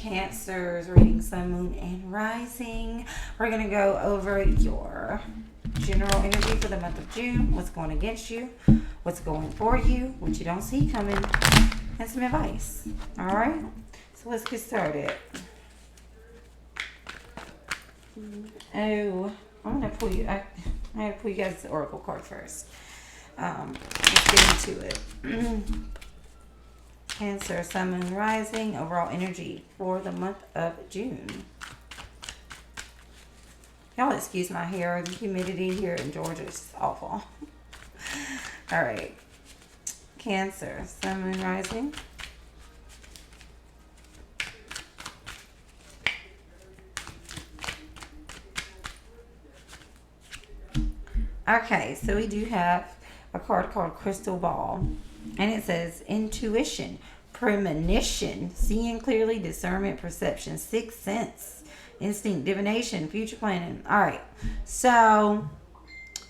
Cancers, reading Sun, Moon, and Rising. We're going to go over your general energy for the month of June. What's going against you, what's going for you, what you don't see coming, and some advice. Alright? So let's get started. Oh, I'm going to pull you... I had to pull you guys the Oracle card first. Let's get into it. Cancer, Sun, Moon, Rising, overall energy for the month of June. Y'all excuse my hair. The humidity here in Georgia is awful. All right. Cancer, Sun, Moon, Rising. Okay, so we do have a card called Crystal Ball. And it says intuition, premonition, seeing clearly, discernment, perception, sixth sense, instinct, divination, future planning. All right. So,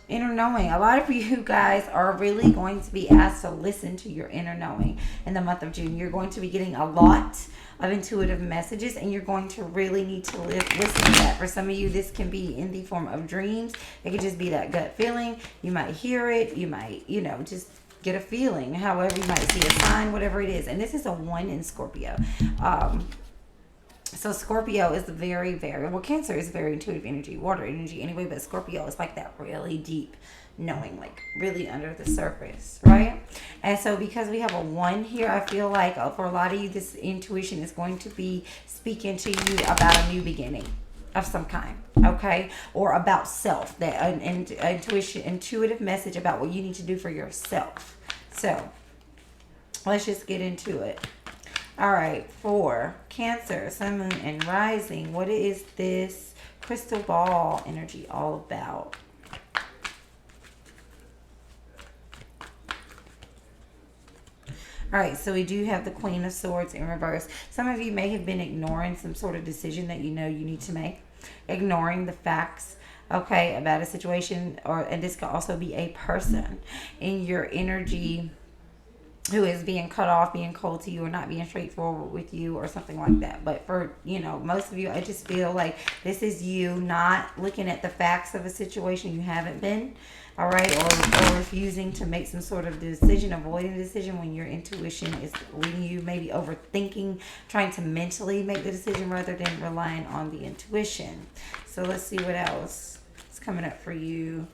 inner knowing. A lot of you guys are really going to be asked to listen to your inner knowing in the month of June. You're going to be getting a lot of intuitive messages, and you're going to really need to listen to that. For some of you, this can be in the form of dreams. It could just be that gut feeling. You might hear it. You might, just get a feeling. However, you might see a sign, whatever it is. And this is a 1 in Scorpio. So Scorpio is very, very, well, Cancer is very intuitive energy, water energy anyway, but Scorpio is like that really deep knowing, like really under the surface, right? And so because we have a 1 here, I feel like for a lot of you, this intuition is going to be speaking to you about a new beginning of some kind, okay? Or about self, that an intuitive message about what you need to do for yourself. So let's just get into it. All right, for Cancer, Sun, Moon, and Rising, what is this crystal ball energy all about? All right, so we do have the Queen of Swords in reverse. Some of you may have been ignoring some sort of decision that you know you need to make, ignoring the facts, okay, about a situation, and this could also be a person in your energy who is being cut off, being cold to you, or not being straightforward with you, or something like that. But for, most of you, I just feel like this is you not looking at the facts of a situation. You haven't been, all right, or refusing to make some sort of decision, avoiding a decision when your intuition is leading you, maybe overthinking, trying to mentally make the decision rather than relying on the intuition. So let's see what else is coming up for you,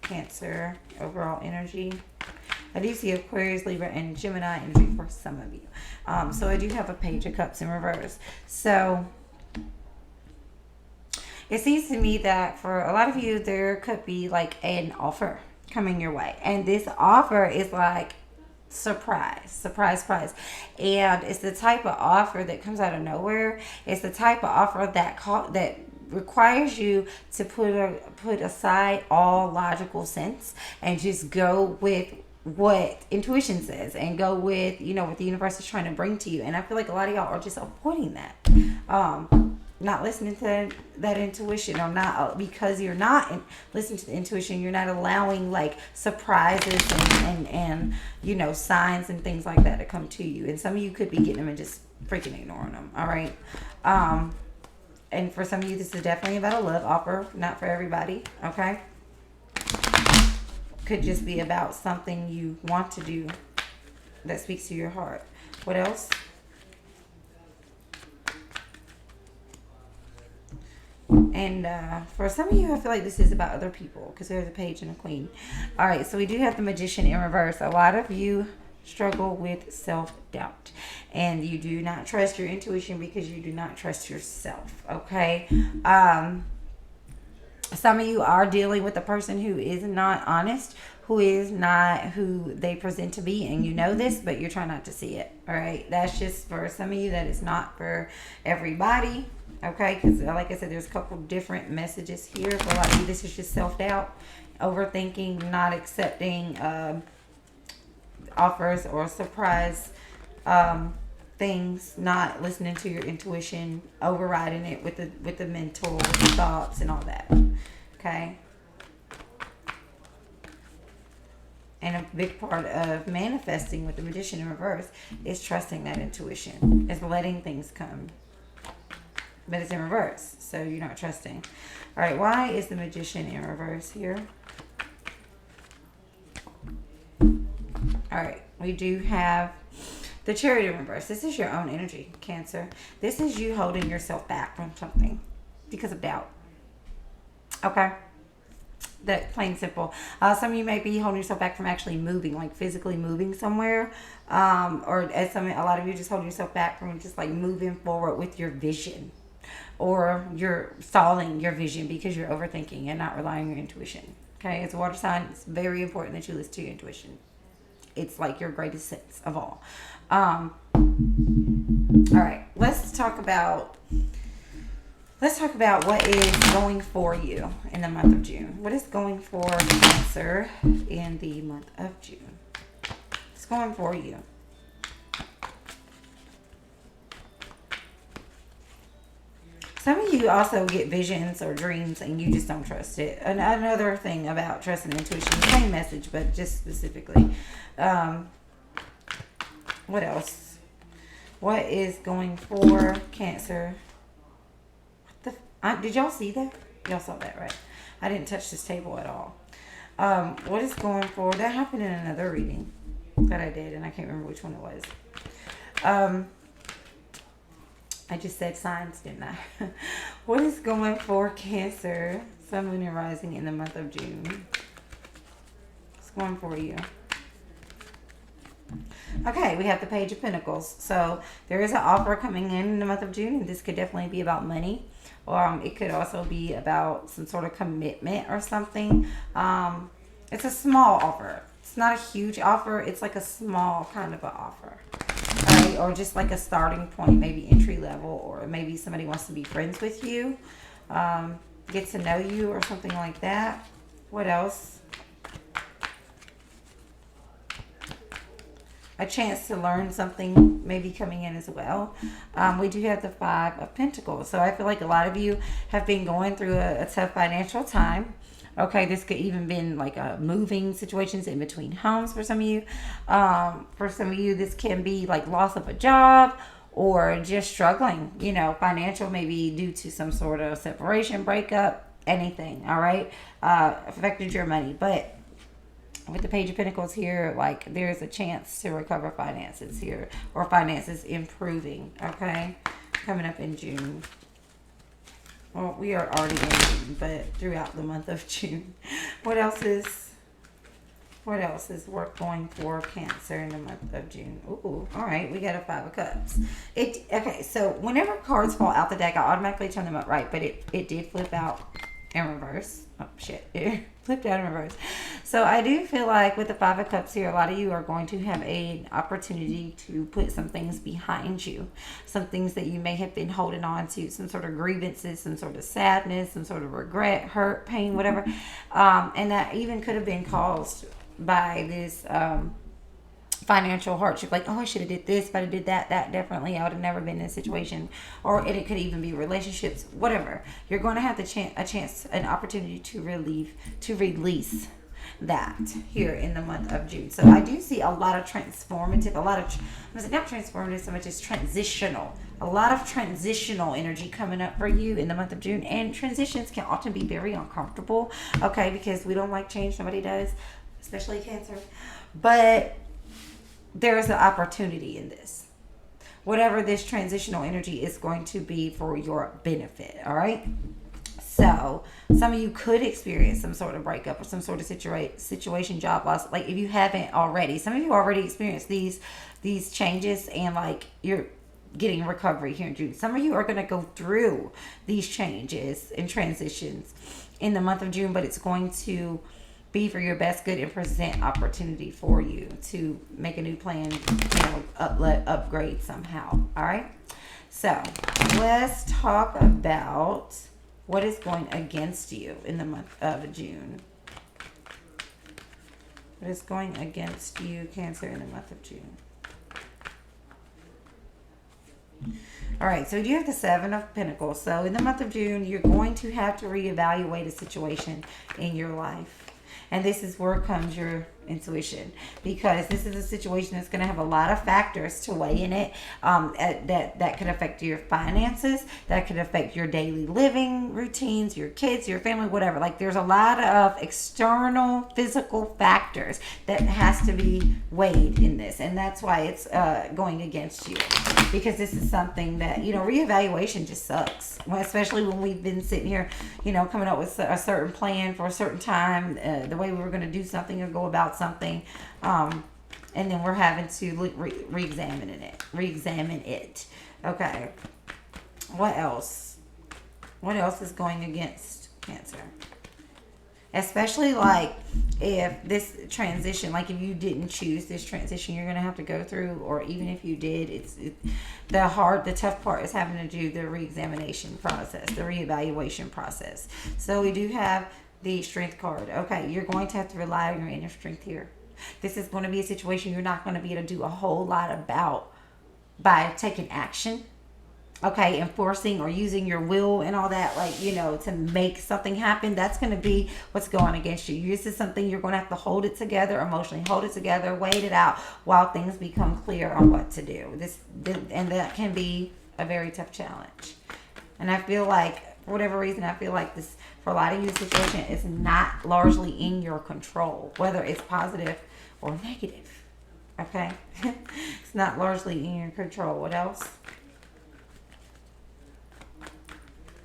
Cancer, overall energy. I do see Aquarius, Libra, and Gemini energy for some of you. So I do have a Page of Cups in reverse. So it seems to me that for a lot of you, there could be like an offer coming your way. And this offer is like surprise. And it's the type of offer that comes out of nowhere. It's the type of offer that requires you to put aside all logical sense and just go with what intuition says and go with what the universe is trying to bring to you. And I feel like a lot of y'all are just avoiding that, not listening to that intuition, or not, because you're not listening to the intuition, you're not allowing like surprises and signs and things like that to come to you. And some of you could be getting them and just freaking ignoring them. All right. And for some of you, this is definitely about a love offer, not for everybody. Okay. Could just be about something you want to do that speaks to your heart. What else? And for some of you, I feel like this is about other people, because there's a Page and a Queen. All right, so we do have the Magician in reverse. A lot of you struggle with self-doubt, and you do not trust your intuition because you do not trust yourself, okay? Some of you are dealing with a person who is not honest, who is not who they present to be, and you know this, but you're trying not to see it. All right, that's just for some of you. That is not for everybody, okay? Because like I said, there's a couple different messages here. For a lot of you, this is just self-doubt, overthinking, not accepting offers or surprise things, not listening to your intuition, overriding it with the mental thoughts and all that. Okay. And a big part of manifesting with the Magician in reverse is trusting that intuition, is letting things come but it's in reverse, so you're not trusting. All right, why is the Magician in reverse here? All right, we do have the Chariot in reverse. This is your own energy, Cancer. This is you holding yourself back from something because of doubt. Okay? That plain simple. Some of you may be holding yourself back from actually moving, like physically moving somewhere. Or a lot of you just holding yourself back from just like moving forward with your vision. Or you're stalling your vision because you're overthinking and not relying on your intuition. Okay? As a water sign, it's very important that you listen to your intuition. It's like your greatest sense of all. All right, let's talk about what is going for you in the month of June. What is going for Cancer in the month of June? It's going for you. Some of you also get visions or dreams and you just don't trust it. Another thing about trust and intuition, same message, but just specifically. What else? What is going for Cancer? Did y'all see that? Y'all saw that, right? I didn't touch this table at all. What is going for? That happened in another reading that I did, and I can't remember which one it was. I just said signs, didn't I? What is going for Cancer, Sun, Moon, and Rising in the month of June? What's going for you? Okay, we have the Page of Pentacles. So there is an offer coming in the month of June, and this could definitely be about money. It could also be about some sort of commitment or something. It's a small offer. It's not a huge offer. It's like a small kind of an offer. Right? Or just like a starting point, maybe entry level, or maybe somebody wants to be friends with you, get to know you or something like that. What else? A chance to learn something maybe coming in as well. We do have the Five of Pentacles. So I feel like a lot of you have been going through a tough financial time. Okay, this could even been like a moving situations in between homes for some of you. For some of you, this can be like loss of a job or just struggling, financial, maybe due to some sort of separation, breakup, anything, all right? Affected your money. But with the Page of Pentacles here, like there's a chance to recover finances here, or finances improving, okay? Coming up in June. Well, we are already in June, but throughout the month of June. What else is worth going for Cancer in the month of June? Ooh, all right, we got a Five of Cups. Okay, so whenever cards fall out the deck, I automatically turn them up right, but it did flip out in reverse. Oh shit, it flipped out in reverse. So I do feel like with the Five of Cups here, a lot of you are going to have an opportunity to put some things behind you, some things that you may have been holding on to, some sort of grievances, some sort of sadness, some sort of regret, hurt, pain, whatever, and that even could have been caused by this financial hardship. Like, oh, I should have did this, but I did that definitely I would have never been in a situation. Or it could even be relationships, whatever. You're going to have an opportunity to release that here in the month of June. So I do see a lot of transformative, not transformative so much as transitional. A lot of transitional energy coming up for you in the month of June. And transitions can often be very uncomfortable, okay, because we don't like change. Nobody does, especially Cancer. But there is an opportunity in this. Whatever this transitional energy is going to be for your benefit, all right? So some of you could experience some sort of breakup or some sort of situation, job loss. Like if you haven't already, some of you already experienced these changes and like you're getting recovery here in June. Some of you are going to go through these changes and transitions in the month of June, but it's going to be for your best good and present opportunity for you to make a new plan, upgrade somehow. All right. So let's talk about what is going against you in the month of June. What is going against you, Cancer, in the month of June? All right, so you have the Seven of Pentacles. So in the month of June, you're going to have to reevaluate a situation in your life. And this is where comes your intuition, because this is a situation that's going to have a lot of factors to weigh in it, that could affect your finances, that could affect your daily living routines, your kids, your family, whatever. Like, there's a lot of external physical factors that has to be weighed in this, and that's why it's going against you, because this is something that, reevaluation just sucks, especially when we've been sitting here, coming up with a certain plan for a certain time, the way we were going to do something or go about something, and then we're having to re-examine it. Okay, what else is going against Cancer? Especially like if this transition, like if you didn't choose this transition you're going to have to go through, or even if you did, the tough part is having to do the re-examination process, the reevaluation process. So we do have the Strength card. Okay, you're going to have to rely on your inner strength here. This is going to be a situation you're not going to be able to do a whole lot about by taking action. Okay, enforcing or using your will and all that, like, to make something happen. That's going to be what's going against you. This is something you're going to have to hold it together, emotionally hold it together, wait it out while things become clear on what to do. And that can be a very tough challenge. And I feel like, for whatever reason, this, for a lot of you, the situation is not largely in your control, whether it's positive or negative. Okay? It's not largely in your control. What else?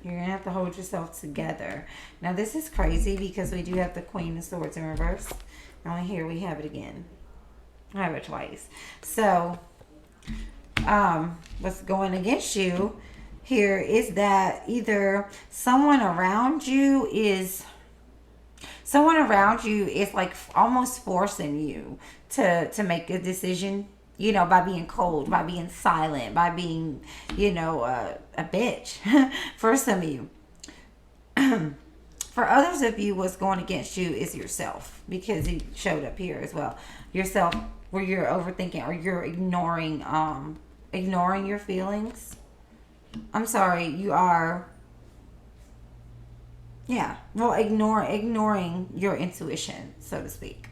You're going to have to hold yourself together. Now, this is crazy because we do have the Queen of Swords in reverse. Now, here we have it again. I have it twice. So, what's going against you here is that either someone around you is like almost forcing you to make a decision, by being cold, by being silent, by being, a bitch for some of you. For others of you, what's going against you is yourself, because it showed up here as well. Yourself, where you're overthinking or you're ignoring your feelings. I'm sorry, you are. Yeah, well, ignoring your intuition, so to speak.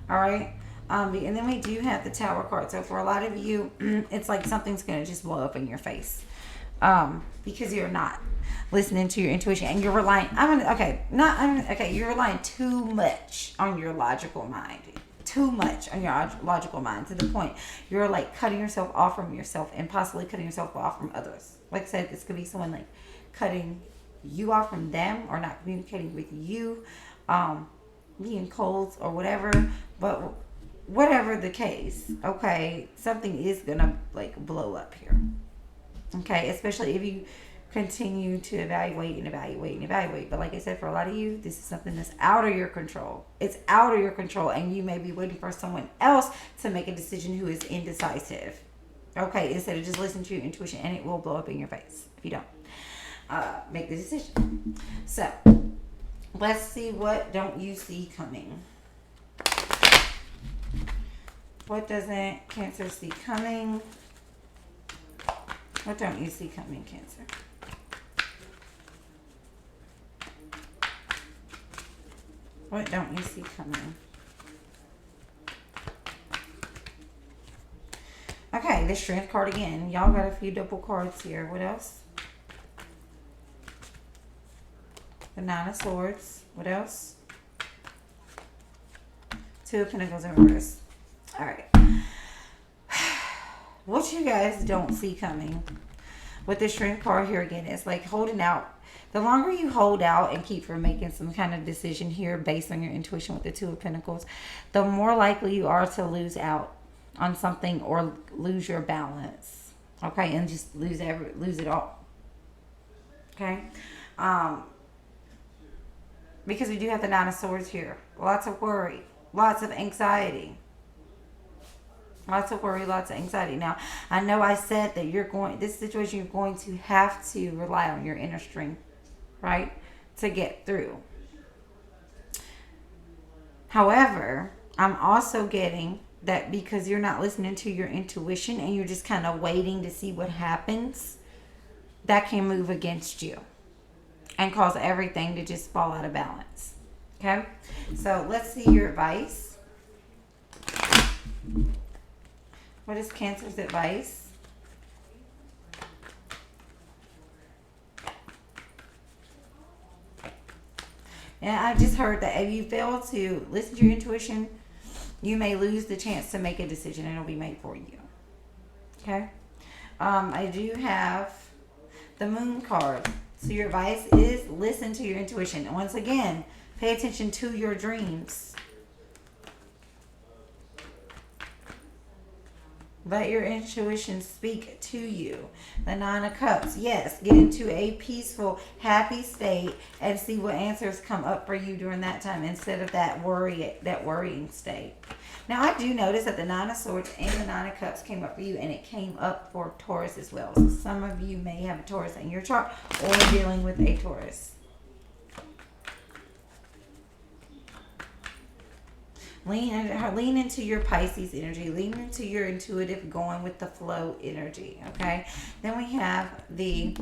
All right. And then we do have the Tower card. So for a lot of you, it's like something's going to just blow up in your face. Because you're not listening to your intuition and you're relying, you're relying too much on your logical mind. Too much on your logical mind, to the point you're like cutting yourself off from yourself and possibly cutting yourself off from others. Like I said, this could be someone like cutting you off from them, or not communicating with you, being cold or whatever. But whatever the case, okay, something is gonna like blow up here. Okay, especially if you continue to evaluate. But like I said, for a lot of you, this is something that's out of your control. It's out of your control, and you may be waiting for someone else to make a decision who is indecisive. Okay, instead of just listening to your intuition, and it will blow up in your face if you don't make the decision. So let's see, what don't you see coming? What doesn't Cancer see coming? What don't you see coming, Cancer? What don't you see coming? Okay, the Strength card again. Y'all got a few double cards here. What else? The Nine of Swords. What else? Two of Pentacles in reverse. All right. What you guys don't see coming with the Strength card here again is like holding out. The longer you hold out and keep from making some kind of decision here based on your intuition with the Two of Pentacles, the more likely you are to lose out on something or lose your balance. Okay, and just lose it all. Okay, because we do have the Nine of Swords here. Lots of worry, lots of anxiety. Lots of worry, lots of anxiety. Now, I know I said that this situation, you're going to have to rely on your inner strength, right, to get through. However, I'm also getting that because you're not listening to your intuition and you're just kind of waiting to see what happens, that can move against you and cause everything to just fall out of balance. Okay, so let's see your advice. What is Cancer's advice? And I just heard that if you fail to listen to your intuition, you may lose the chance to make a decision and it'll be made for you. Okay? I do have the Moon card. So your advice is listen to your intuition. And once again, pay attention to your dreams. Let your intuition speak to you. The Nine of Cups. Yes, get into a peaceful, happy state and see what answers come up for you during that time instead of that worrying state. Now, I do notice that the Nine of Swords and the Nine of Cups came up for you, and it came up for Taurus as well. So some of you may have a Taurus in your chart or dealing with a Taurus. Lean into your Pisces energy. Lean into your intuitive, going with the flow energy. Okay. Then we have the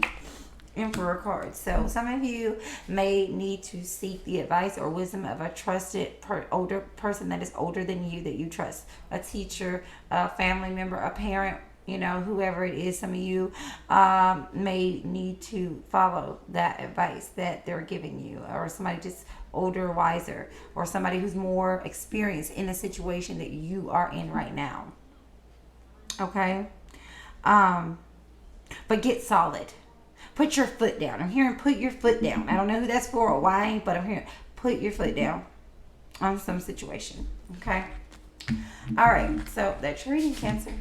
Emperor card. So some of you may need to seek the advice or wisdom of a trusted older person that is older than you, that you trust. A teacher, a family member, a parent. You know, whoever it is, some of you may need to follow that advice that they're giving you, or somebody just older, wiser, or somebody who's more experienced in a situation that you are in right now. Okay? But get solid. Put your foot down. I'm hearing put your foot down. I don't know who that's for or why, but I'm hearing put your foot down on some situation. Okay? All right. So that's your reading, Cancer.